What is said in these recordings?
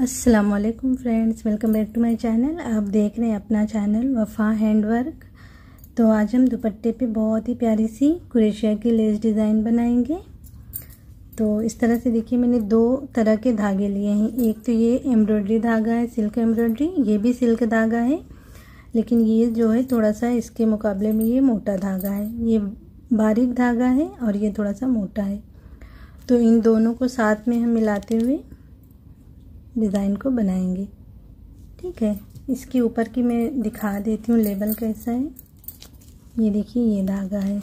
अस्सलामुअलैकुम friends, welcome back to my channel. आप देख रहे हैं अपना चैनल वफ़ा हैंडवर्क। तो आज हम दुपट्टे पे बहुत ही प्यारी सी क्रोशिया की लेस डिज़ाइन बनाएंगे। तो इस तरह से देखिए, मैंने दो तरह के धागे लिए हैं। एक तो ये एम्ब्रॉयडरी धागा है, सिल्क एम्ब्रॉयडरी, ये भी सिल्क धागा है, लेकिन ये जो है थोड़ा सा इसके मुकाबले में ये मोटा धागा है। ये बारीक धागा है और ये थोड़ा सा मोटा है। तो इन दोनों को साथ में हम मिलाते हुए डिज़ाइन को बनाएंगे। ठीक है, इसके ऊपर की मैं दिखा देती हूँ लेबल कैसा है। ये देखिए, ये धागा है।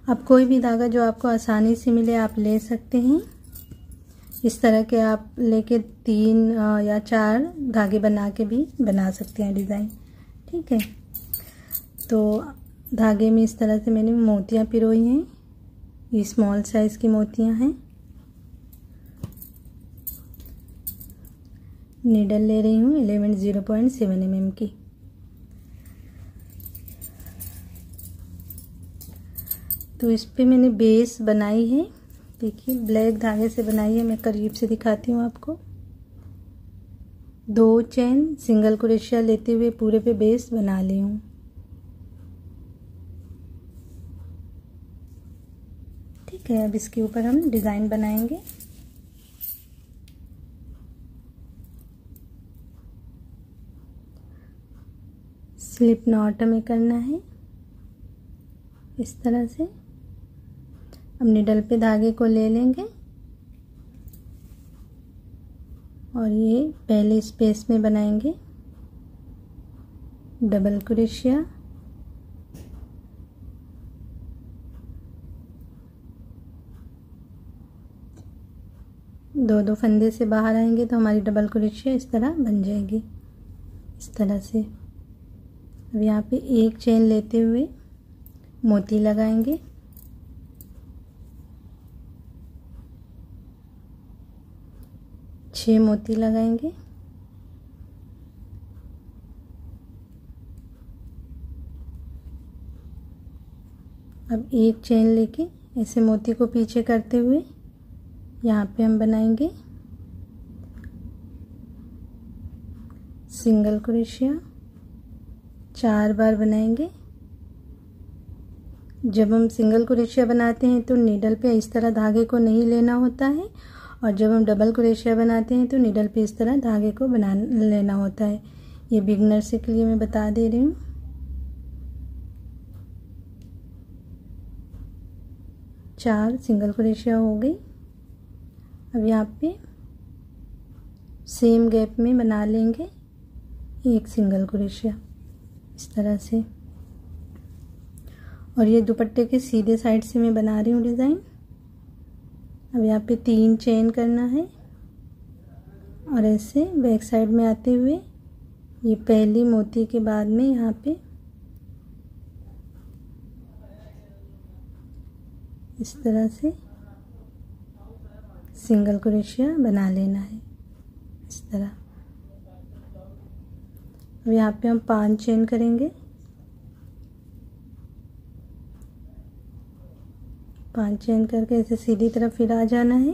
अब कोई भी धागा जो आपको आसानी से मिले आप ले सकते हैं। इस तरह के आप लेके 3 या 4 धागे बना के भी बना सकते हैं डिज़ाइन। ठीक है, तो धागे में इस तरह से मैंने मोतियाँ पिरोई हैं। ये स्मॉल साइज़ की मोतियाँ हैं। नीडल ले रही हूँ 0.7 mm की। तो इस पे मैंने बेस बनाई है। देखिए, ब्लैक धागे से बनाई है। मैं करीब से दिखाती हूँ आपको। 2 चेन सिंगल क्रोशिया लेते हुए पूरे पे बेस बना ली हूँ। ठीक है, अब इसके ऊपर हम डिज़ाइन बनाएंगे। स्लिप नॉट हमें करना है इस तरह से। अब निडल पे धागे को ले लेंगे और ये पहले स्पेस में बनाएंगे डबल क्रोशिया। दो फंदे से बाहर आएंगे तो हमारी डबल क्रोशिया इस तरह बन जाएगी, इस तरह से। अब यहाँ पे एक चेन लेते हुए मोती लगाएंगे। छह मोती लगाएंगे। अब एक चेन लेके ऐसे मोती को पीछे करते हुए यहाँ पे हम बनाएंगे सिंगल क्रोशिया। 4 बार बनाएंगे। जब हम सिंगल क्रोशिया बनाते हैं तो नीडल पे इस तरह धागे को नहीं लेना होता है, और जब हम डबल क्रोशिया बनाते हैं तो नीडल पे इस तरह धागे को बना लेना होता है। ये बिगनर्स के लिए मैं बता दे रही हूँ। चार सिंगल क्रोशिया हो गई। अब यहाँ पे सेम गैप में बना लेंगे एक सिंगल क्रोशिया इस तरह से। और ये दुपट्टे के सीधे साइड से मैं बना रही हूँ डिज़ाइन। अब यहाँ पे 3 चेन करना है और ऐसे बैक साइड में आते हुए ये पहली मोती के बाद में यहाँ पे इस तरह से सिंगल क्रोशिया बना लेना है इस तरह। अब यहाँ पे हम 5 चेन करेंगे। 5 चेन करके ऐसे सीधी तरफ फिर आ जाना है।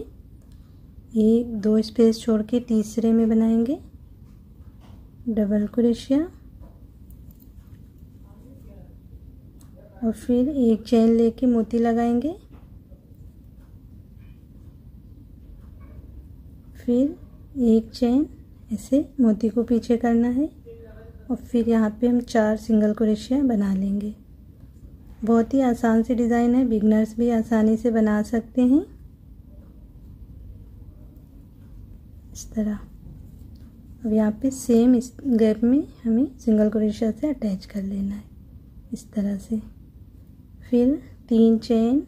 1-2 स्पेस छोड़ के तीसरे में बनाएंगे डबल क्रोशिया, और फिर एक चेन लेके मोती लगाएंगे। फिर एक चेन ऐसे मोती को पीछे करना है और फिर यहाँ पे हम 4 सिंगल क्रोशिया बना लेंगे। बहुत ही आसान सी डिज़ाइन है, बिगनर्स भी आसानी से बना सकते हैं इस तरह। अब यहाँ पे सेम इस गैप में हमें सिंगल क्रोशिया से अटैच कर लेना है इस तरह से। फिर 3 चेन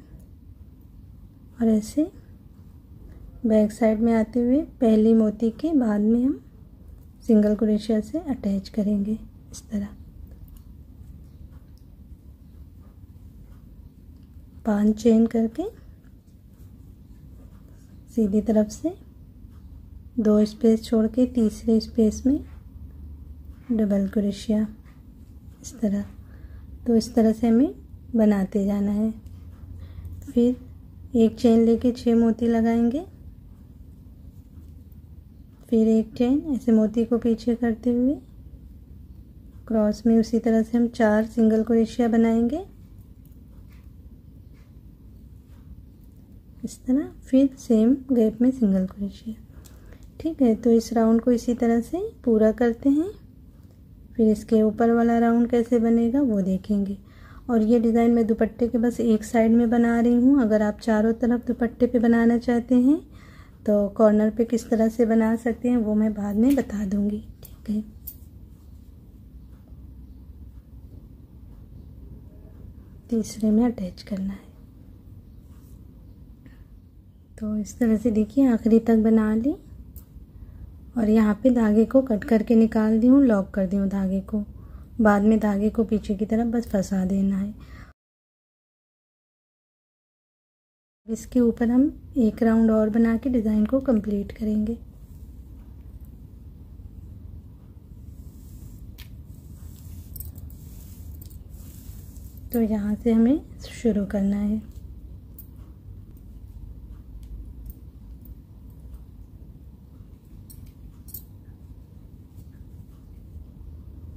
और ऐसे बैक साइड में आते हुए पहली मोती के बाद में हम सिंगल क्रोशिया से अटैच करेंगे इस तरह। 5 चेन करके सीधी तरफ से 2 स्पेस छोड़ के तीसरे स्पेस में डबल क्रोशिया इस तरह। तो इस तरह से हमें बनाते जाना है। फिर एक चेन लेके 6 मोती लगाएंगे, फिर एक चेन ऐसे मोती को पीछे करते हुए क्रॉस में उसी तरह से हम 4 सिंगल क्रोशिया बनाएंगे इस तरह, फिर सेम गैप में सिंगल क्रोशिया। ठीक है, तो इस राउंड को इसी तरह से पूरा करते हैं। फिर इसके ऊपर वाला राउंड कैसे बनेगा वो देखेंगे। और ये डिज़ाइन मैं दुपट्टे के बस एक साइड में बना रही हूँ। अगर आप चारों तरफ दुपट्टे पे बनाना चाहते हैं तो कॉर्नर पे किस तरह से बना सकते हैं वो मैं बाद में बता दूँगी। ठीक है, तीसरे में अटैच करना है। तो इस तरह से देखिए आखिरी तक बना ली और यहाँ पे धागे को कट करके निकाल दी हूँ, लॉक कर दी हूँ धागे को। बाद में धागे को पीछे की तरफ बस फंसा देना है। इसके ऊपर हम एक राउंड और बना के डिज़ाइन को कंप्लीट करेंगे। तो यहाँ से हमें शुरू करना है।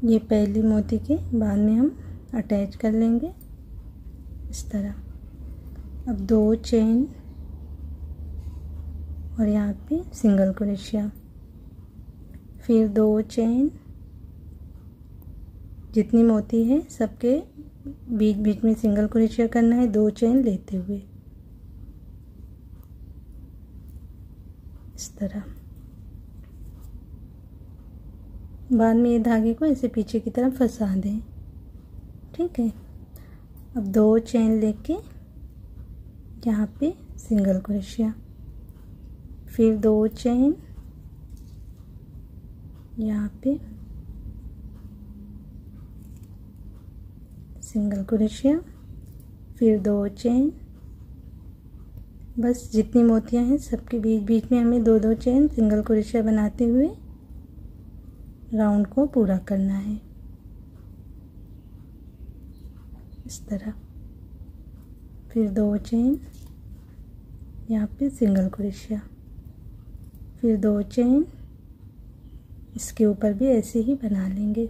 ये पहली मोती के बाद में हम अटैच कर लेंगे इस तरह। अब 2 चेन और यहाँ पे सिंगल क्रोशिया, फिर 2 चेन, जितनी मोती है सबके बीच बीच में सिंगल क्रोशिया करना है 2 चेन लेते हुए इस तरह। बाद में ये धागे को ऐसे पीछे की तरफ फंसा दें। ठीक है, अब 2 चेन लेके यहाँ पे सिंगल क्रोशिया, फिर 2 चेन यहाँ पे सिंगल क्रोशिया, फिर 2 चेन। बस जितनी मोतियाँ हैं सबके बीच बीच में हमें 2-2 चेन सिंगल क्रोशिया बनाते हुए राउंड को पूरा करना है इस तरह। फिर 2 चेन यहाँ पे सिंगल क्रोशिया, फिर 2 चेन, इसके ऊपर भी ऐसे ही बना लेंगे।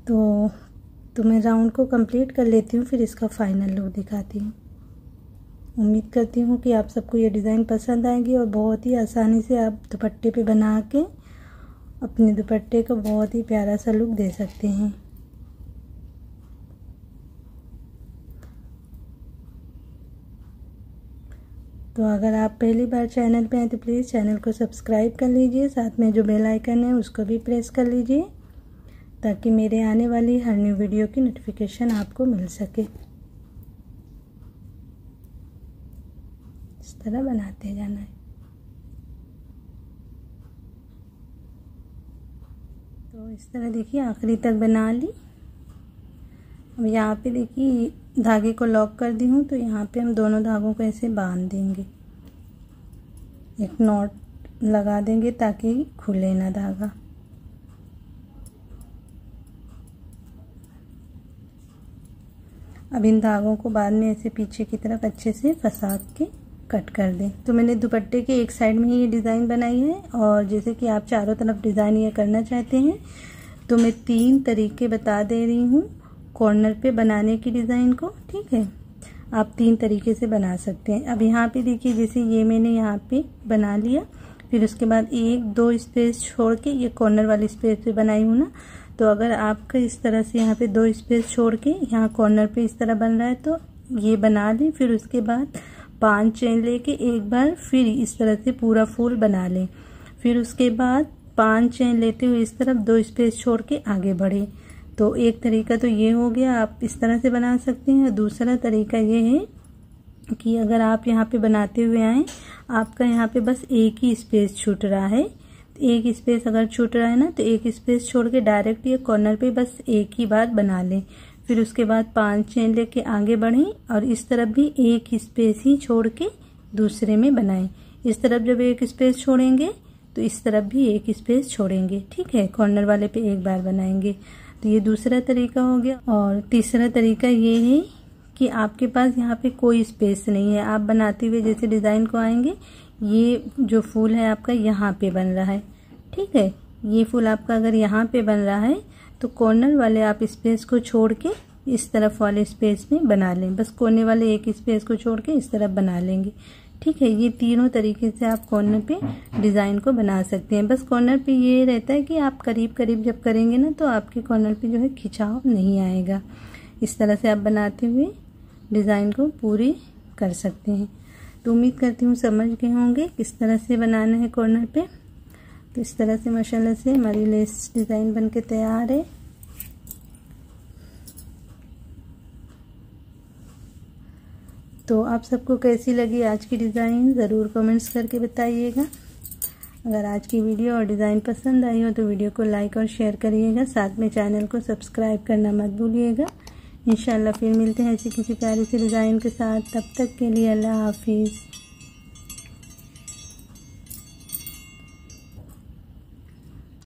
तो मैं राउंड को कंप्लीट कर लेती हूँ, फिर इसका फाइनल लुक दिखाती हूँ। उम्मीद करती हूँ कि आप सबको ये डिज़ाइन पसंद आएगी और बहुत ही आसानी से आप दुपट्टे पे बना के अपने दुपट्टे को बहुत ही प्यारा सा लुक दे सकते हैं। तो अगर आप पहली बार चैनल पे हैं तो प्लीज़ चैनल को सब्सक्राइब कर लीजिए, साथ में जो बेल आइकन है उसको भी प्रेस कर लीजिए ताकि मेरे आने वाली हर न्यू वीडियो की नोटिफिकेशन आपको मिल सके। इस तरह बनाते जाना है। तो इस तरह देखिए आखिरी तक बना ली। अब यहाँ पे देखिए धागे को लॉक कर दी हूँ, तो यहाँ पे हम दोनों धागों को ऐसे बांध देंगे, एक नॉट लगा देंगे ताकि खुले ना धागा। अब इन धागों को बाद में ऐसे पीछे की तरफ अच्छे से फंसा के कट कर दें। तो मैंने दुपट्टे के एक साइड में ही ये डिज़ाइन बनाई है और जैसे कि आप चारों तरफ डिज़ाइन ये करना चाहते हैं तो मैं 3 तरीके बता दे रही हूँ कॉर्नर पे बनाने की डिज़ाइन को। ठीक है, आप 3 तरीके से बना सकते हैं। अब यहाँ पे देखिए जैसे ये मैंने यहाँ पे बना लिया, फिर उसके बाद 1-2 स्पेस छोड़ के ये कॉर्नर वाली स्पेस पे बनाई हूँ ना। तो अगर आपका इस तरह से यहाँ पे 2 स्पेस छोड़ के यहाँ कॉर्नर पे इस तरह बन रहा है तो ये बना लें। फिर उसके बाद 5 चेन लेके एक बार फिर इस तरह से पूरा फूल बना लें। फिर उसके बाद 5 चेन लेते हुए इस तरफ 2 स्पेस छोड़ के आगे बढ़े। तो एक तरीका तो ये हो गया, आप इस तरह से बना सकते हैं। दूसरा तरीका ये है कि अगर आप यहाँ पे बनाते हुए आए, आपका यहाँ पे बस एक ही स्पेस छूट रहा है, एक स्पेस अगर छूट रहा है ना तो एक स्पेस छोड़ के डायरेक्ट ये कॉर्नर पे बस एक ही बार बना लें। फिर उसके बाद 5 चेन लेके आगे बढ़ें और इस तरफ भी एक स्पेस ही छोड़ के दूसरे में बनाएं। इस तरफ जब एक स्पेस छोड़ेंगे तो इस तरफ भी एक स्पेस छोड़ेंगे। ठीक है, कॉर्नर वाले पे एक बार बनाएंगे। तो ये दूसरा तरीका हो गया। और तीसरा तरीका ये है कि आपके पास यहाँ पे कोई स्पेस नहीं है। आप बनाते हुए जैसे डिज़ाइन को आएंगे, ये जो फूल है आपका यहाँ पे बन रहा है, ठीक है। ये फूल आपका अगर यहाँ पे बन रहा है तो कॉर्नर वाले आप स्पेस को छोड़ के इस तरफ वाले स्पेस में बना लें। बस कोने वाले एक स्पेस को छोड़ के इस तरफ बना लेंगे, ठीक है। ये तीनों तरीके से आप कॉर्नर पे डिज़ाइन को बना सकते हैं। बस कॉर्नर पे ये रहता है कि आप करीब करीब जब करेंगे ना तो आपके कॉर्नर पे जो है खिंचाव नहीं आएगा। इस तरह से आप बनाते हुए डिज़ाइन को पूरी कर सकते हैं। तो उम्मीद करती हूँ समझ गए होंगे किस तरह से बनाना है कॉर्नर पे। तो इस तरह से माशाल्लाह से हमारी लेस डिज़ाइन बन के तैयार है। तो आप सबको कैसी लगी आज की डिज़ाइन ज़रूर कमेंट्स करके बताइएगा। अगर आज की वीडियो और डिज़ाइन पसंद आई हो तो वीडियो को लाइक और शेयर करिएगा। साथ में चैनल को सब्सक्राइब करना मत भूलिएगा। इंशाल्लाह फिर मिलते हैं ऐसी किसी प्यारी सी डिज़ाइन के साथ। तब तक के लिए अल्लाह हाफिज़।